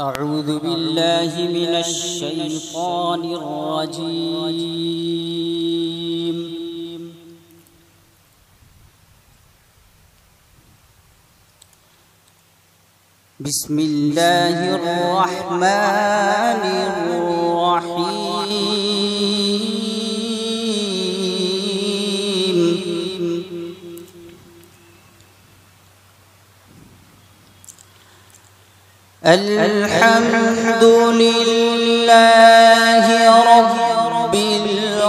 أعوذ بالله من الشيطان الرجيم. بسم الله الرحمن الرحيم. الحمد لله رب العالمين.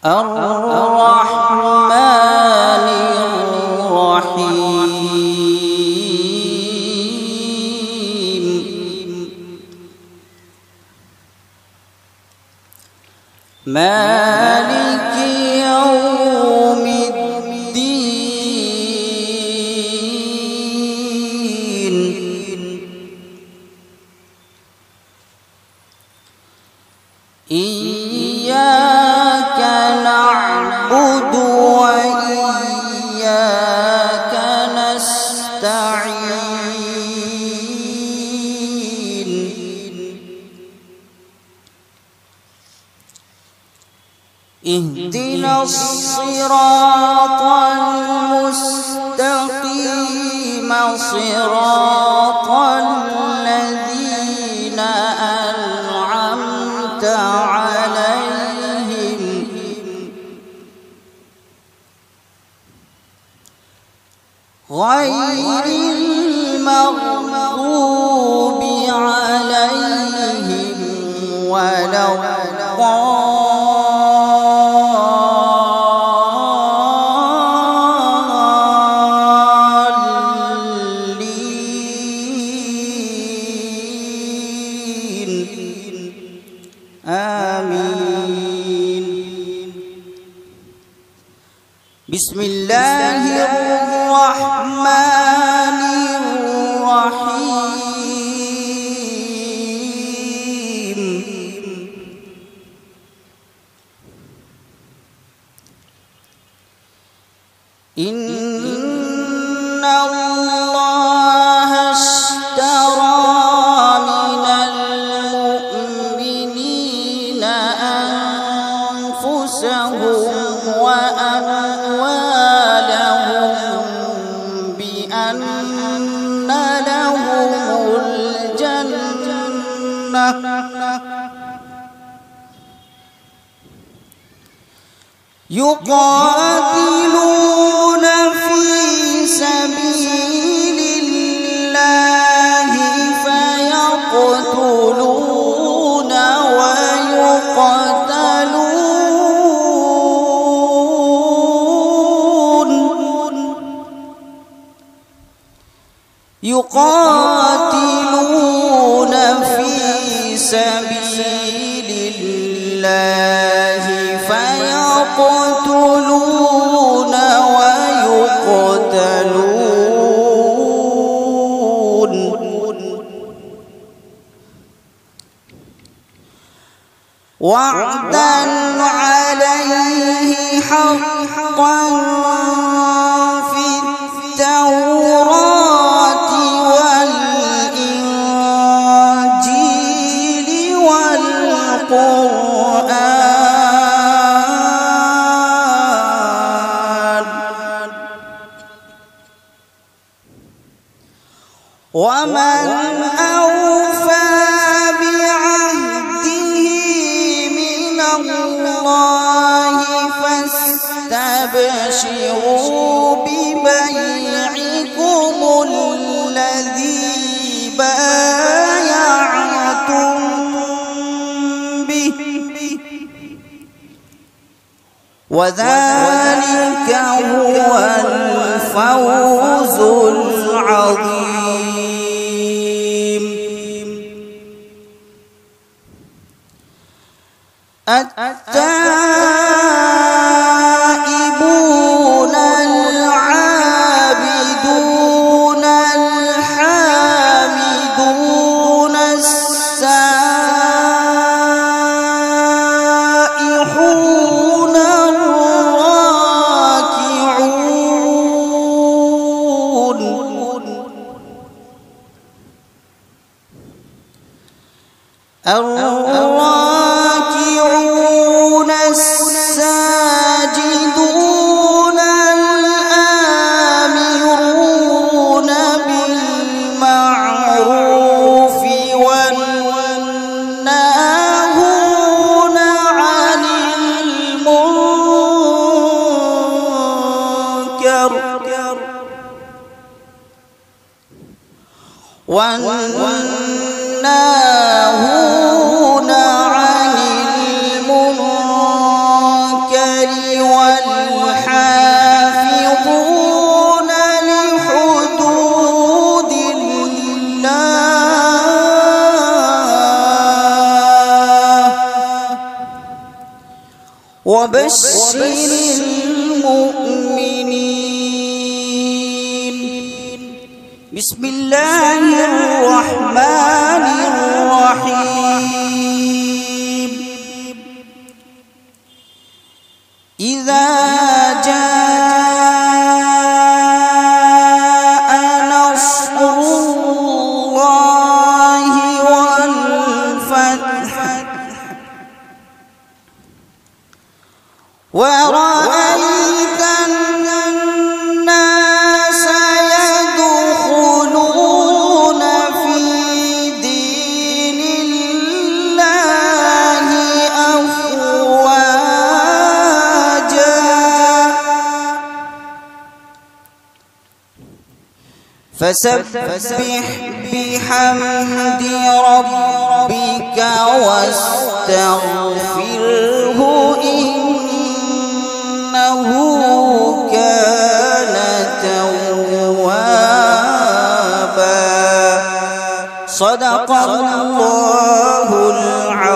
الرحمن الرحيم. مالك يوم الدين. إياك نعبد وإياك نستعين. اهدنا الصراط المستقيم صراط الذين أنعمت عليهم غير المغضوب عليهم ولا آمين. بسم الله الرحمن الرحيم. إن الله اشترى من المؤمنين أنفسهم وأموالهم بأن لهم الجنة يقاتلون في سبيل الله فيقتلون ويقتلون. يقاتلون في سبيل الله فيقتلون ويقتلون. وعدا عليه حقا في التوراة والإنجيل والقرآن. ومن أوفى بعهده من الله فاستبشروا ببيعكم الذي بايعتم به وذلك هو الفوز العظيم. التائبون العابدون الحامدون السائحون والناهون عن المنكر والحافظون لحدود الله وبشر المؤمنين. بسم الله الرحمن الرحيم. إذا جاء نصر الله والفتح ورأيت الناس يدخلون في دين الله أفواجا فسبح بحمد ربك واستغفره إنه كان توابا. صدق الله العظيم.